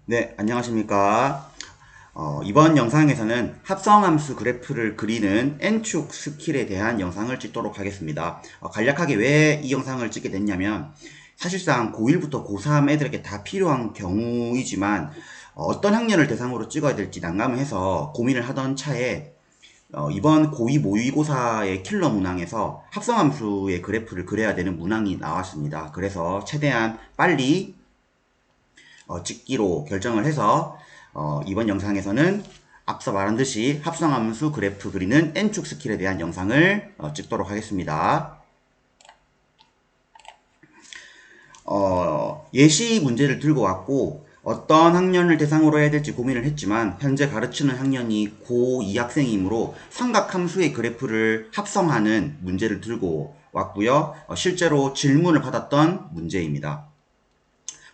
네, 안녕하십니까. 이번 영상에서는 합성함수 그래프를 그리는 N축 스킬에 대한 영상을 찍도록 하겠습니다. 간략하게 왜 이 영상을 찍게 됐냐면, 사실상 고1부터 고3 애들에게 다 필요한 경우이지만, 어떤 학년을 대상으로 찍어야 될지 난감해서 고민을 하던 차에, 이번 고2 모의고사의 킬러 문항에서 합성함수의 그래프를 그려야 되는 문항이 나왔습니다. 그래서 최대한 빨리 찍기로 결정을 해서 이번 영상에서는 앞서 말한 듯이 합성함수 그래프 그리는 N축 스킬에 대한 영상을 찍도록 하겠습니다. 예시 문제를 들고 왔고 어떤 학년을 대상으로 해야 될지 고민을 했지만 현재 가르치는 학년이 고2 학생이므로 삼각함수의 그래프를 합성하는 문제를 들고 왔고요. 실제로 질문을 받았던 문제입니다.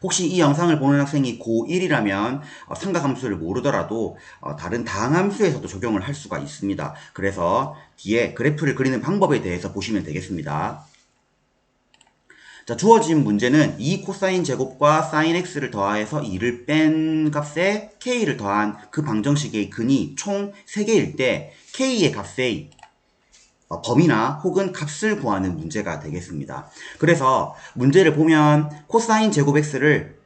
혹시 이 영상을 보는 학생이 고1이라면 삼각함수를 모르더라도 다른 다항함수에서도 적용을 할 수가 있습니다. 그래서 뒤에 그래프를 그리는 방법에 대해서 보시면 되겠습니다. 자, 주어진 문제는 2 코사인 제곱과 사인 x를 더하여서 2를 뺀 값에 k를 더한 그 방정식의 근이 총 3개일 때 k의 값의 범위나 혹은 값을 구하는 문제가 되겠습니다. 그래서 문제를 보면 코사인 제곱 x를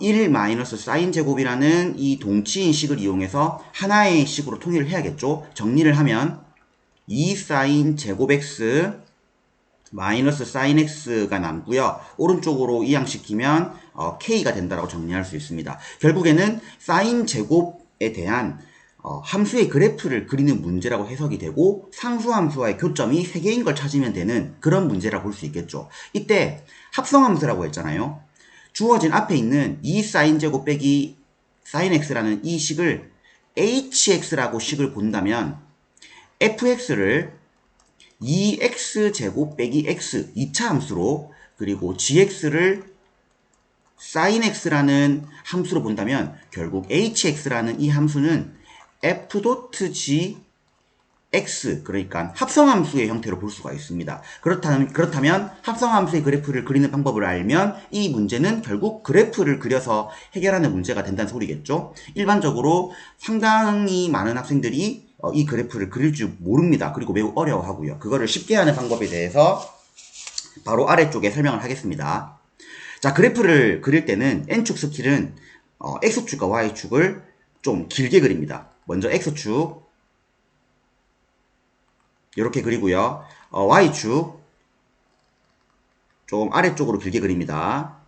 1 마이너스 사인 제곱이라는 이 동치인 식을 이용해서 하나의 식으로 통일을 해야겠죠. 정리를 하면 2 사인 제곱 x 마이너스 사인 x가 남고요. 오른쪽으로 이항시키면 k가 된다라고 정리할 수 있습니다. 결국에는 사인 제곱에 대한 함수의 그래프를 그리는 문제라고 해석이 되고 상수함수와의 교점이 3개인 걸 찾으면 되는 그런 문제라고 볼 수 있겠죠. 이때 합성함수라고 했잖아요. 주어진 앞에 있는 2 사인 제곱 빼기 사인 x라는 이 식을 hx라고 식을 본다면 fx를 2x제곱 빼기 x 2차 함수로 그리고 gx를 sin x라는 함수로 본다면 결국 hx라는 이 함수는 f.g x 그러니까 합성함수의 형태로 볼 수가 있습니다. 그렇다면 합성함수의 그래프를 그리는 방법을 알면 이 문제는 결국 그래프를 그려서 해결하는 문제가 된다는 소리겠죠. 일반적으로 상당히 많은 학생들이 이 그래프를 그릴 줄 모릅니다. 그리고 매우 어려워하고요. 그거를 쉽게 하는 방법에 대해서 바로 아래쪽에 설명을 하겠습니다. 자, 그래프를 그릴 때는 N축 스킬은 X축과 Y축을 좀 길게 그립니다. 먼저 X축 이렇게 그리고요. Y축 좀 아래쪽으로 길게 그립니다.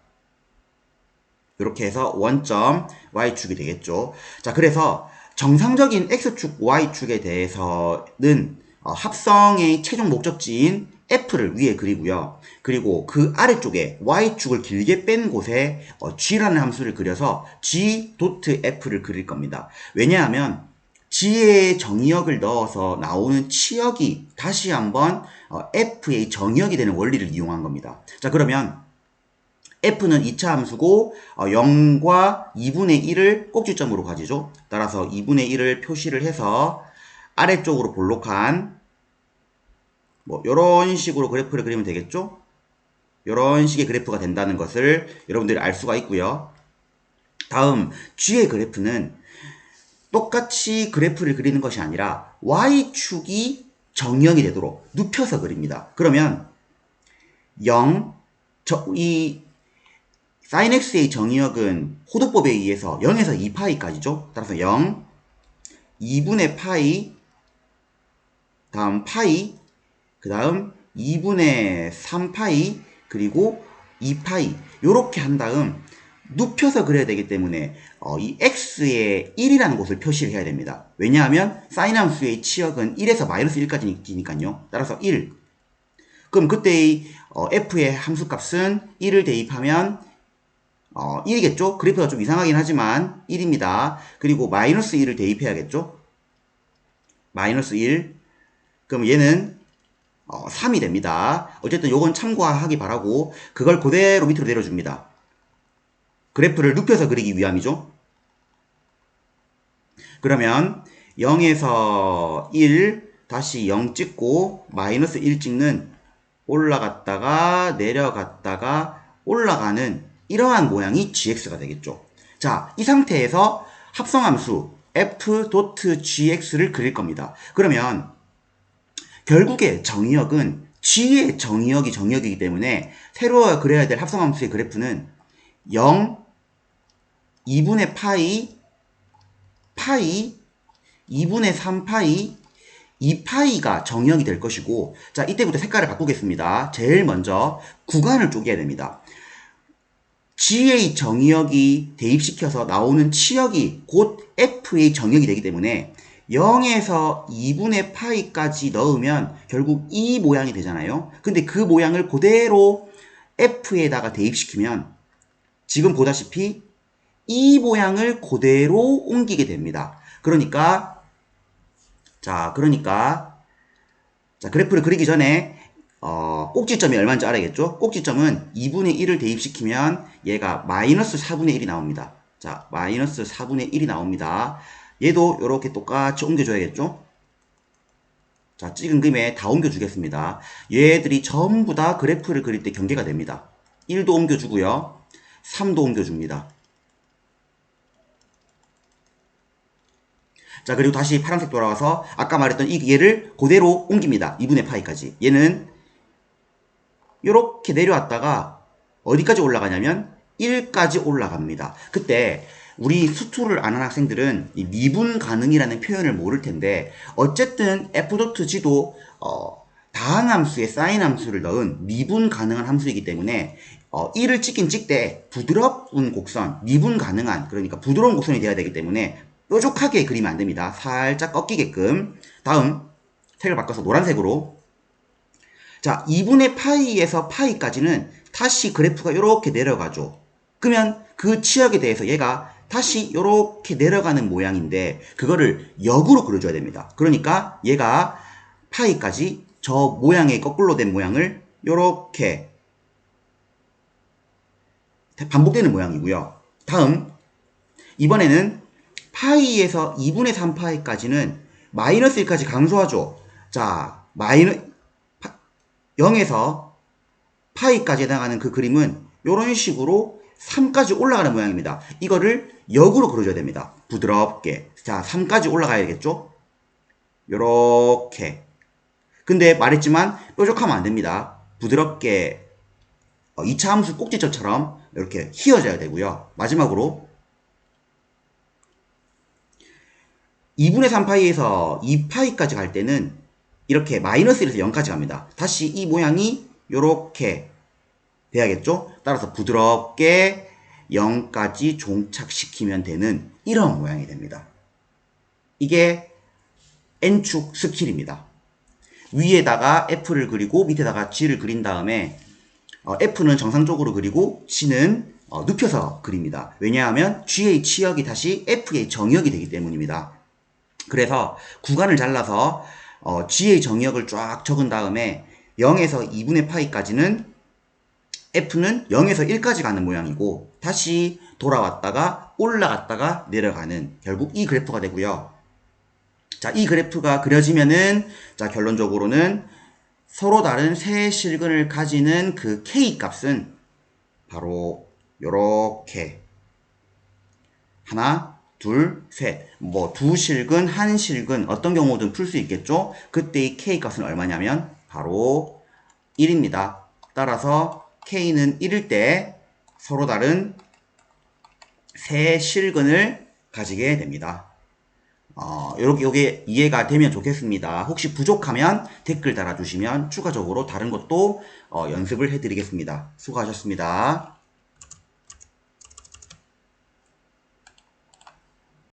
이렇게 해서 원점 Y축이 되겠죠. 자, 그래서 정상적인 X축, Y축에 대해서는 합성의 최종 목적지인 F를 위에 그리고요. 그리고 그 아래쪽에 Y축을 길게 뺀 곳에 G라는 함수를 그려서 G.F를 그릴 겁니다. 왜냐하면 G의 정의역을 넣어서 나오는 치역이 다시 한번 F의 정의역이 되는 원리를 이용한 겁니다. 자, 그러면 F는 2차 함수고 0과 2분의 1을 꼭지점으로 가지죠. 따라서 2분의 1을 표시를 해서 아래쪽으로 볼록한 뭐 이런 식으로 그래프를 그리면 되겠죠. 이런 식의 그래프가 된다는 것을 여러분들이 알 수가 있고요. 다음 G의 그래프는 똑같이 그래프를 그리는 것이 아니라 Y축이 정형이 되도록 눕혀서 그립니다. 그러면 0, 이 sin x의 정의역은 호도법에 의해서 0에서 2파이까지죠. 따라서 0, 2분의 파이, 다음 파이, 그 다음 2분의 3파이, 그리고 2파이 이렇게 한 다음 눕혀서 그려야 되기 때문에 이 x의 1이라는 곳을 표시를 해야 됩니다. 왜냐하면 사인 함수의 치역은 1에서 마이너스 1까지니까요. 따라서 1. 그럼 그때의 f의 함수값은 1을 대입하면 1이겠죠? 그래프가 좀 이상하긴 하지만 1입니다. 그리고 마이너스 1을 대입해야겠죠? 마이너스 1. 그럼 얘는 3이 됩니다. 어쨌든 요건 참고하기 바라고 그걸 그대로 밑으로 내려줍니다. 그래프를 눕혀서 그리기 위함이죠. 그러면 0에서 1 다시 0 찍고 마이너스 1 찍는 올라갔다가 내려갔다가 올라가는 이러한 모양이 gx가 되겠죠. 자, 이 상태에서 합성함수 f.gx를 그릴 겁니다. 그러면 결국에 정의역은 g의 정의역이 정의역이기 때문에 새로 그려야 될 합성함수의 그래프는 0, 2분의 파이, 2분의 3파이, 2파이가 정의역이 될 것이고, 자, 이때부터 색깔을 바꾸겠습니다. 제일 먼저 구간을 쪼개야 됩니다. g의 정의역이 대입시켜서 나오는 치역이 곧 f의 정의역이 되기 때문에 0에서 2분의 파이까지 넣으면 결국 이 모양이 되잖아요. 근데 그 모양을 그대로 f에다가 대입시키면 지금 보다시피 이 모양을 그대로 옮기게 됩니다. 그러니까 그래프를 그리기 전에 꼭지점이 얼마인지 알아야겠죠? 꼭지점은 2분의 1을 대입시키면 얘가 마이너스 4분의 1이 나옵니다. 자, 마이너스 4분의 1이 나옵니다. 얘도 이렇게 똑같이 옮겨줘야겠죠? 자, 찍은 김에 다 옮겨주겠습니다. 얘들이 전부 다 그래프를 그릴 때 경계가 됩니다. 1도 옮겨주고요. 3도 옮겨줍니다. 자, 그리고 다시 파란색 돌아와서 아까 말했던 얘를 그대로 옮깁니다. 2분의 파이까지. 얘는 이렇게 내려왔다가 어디까지 올라가냐면 1까지 올라갑니다. 그때 우리 수투를 아는 학생들은 이 미분 가능이라는 표현을 모를 텐데 어쨌든 f.g도 다항함수에 사인함수를 넣은 미분 가능한 함수이기 때문에 1을 찍긴 찍되 부드러운 곡선, 미분 가능한, 그러니까 부드러운 곡선이 돼야 되기 때문에 뾰족하게 그리면 안 됩니다. 살짝 꺾이게끔. 다음 색을 바꿔서 노란색으로. 자, 2분의 파이에서 파이까지는 다시 그래프가 이렇게 내려가죠. 그러면 그 치역에 대해서 얘가 다시 이렇게 내려가는 모양인데 그거를 역으로 그려줘야 됩니다. 그러니까 얘가 파이까지 저 모양의 거꾸로 된 모양을 이렇게 반복되는 모양이고요. 다음 이번에는 파이에서 2분의 3파이까지는 마이너스 1까지 감소하죠. 자, 0에서 파이까지 해당하는 그 그림은 이런 식으로 3까지 올라가는 모양입니다. 이거를 역으로 그려줘야 됩니다. 부드럽게. 자, 3까지 올라가야겠죠? 요렇게. 근데 말했지만 뾰족하면 안 됩니다. 부드럽게 2차 함수 꼭지점처럼 이렇게 휘어져야 되고요. 마지막으로 2분의 3파이에서 2파이까지 갈 때는 이렇게 마이너스 1에서 0까지 갑니다. 다시 이 모양이 이렇게 돼야겠죠? 따라서 부드럽게 0까지 종착시키면 되는 이런 모양이 됩니다. 이게 N축 스킬입니다. 위에다가 F를 그리고 밑에다가 G를 그린 다음에 F는 정상적으로 그리고 G는 눕혀서 그립니다. 왜냐하면 G의 치역이 다시 F의 정역이 되기 때문입니다. 그래서 구간을 잘라서 G의 정역을 쫙 적은 다음에 0에서 2분의 파이까지는 F는 0에서 1까지 가는 모양이고 다시 돌아왔다가 올라갔다가 내려가는 결국 이 그래프가 되고요. 자, 이 그래프가 그려지면은 자, 결론적으로는 서로 다른 세 실근을 가지는 그 K 값은 바로 요렇게 하나, 둘, 셋, 뭐 두 실근, 한 실근 어떤 경우든 풀 수 있겠죠? 그때의 K 값은 얼마냐면 바로 1입니다. 따라서 K는 1일 때 서로 다른 세 실근을 가지게 됩니다. 요게 이해가 되면 좋겠습니다. 혹시 부족하면 댓글 달아주시면 추가적으로 다른 것도 연습을 해드리겠습니다. 수고하셨습니다.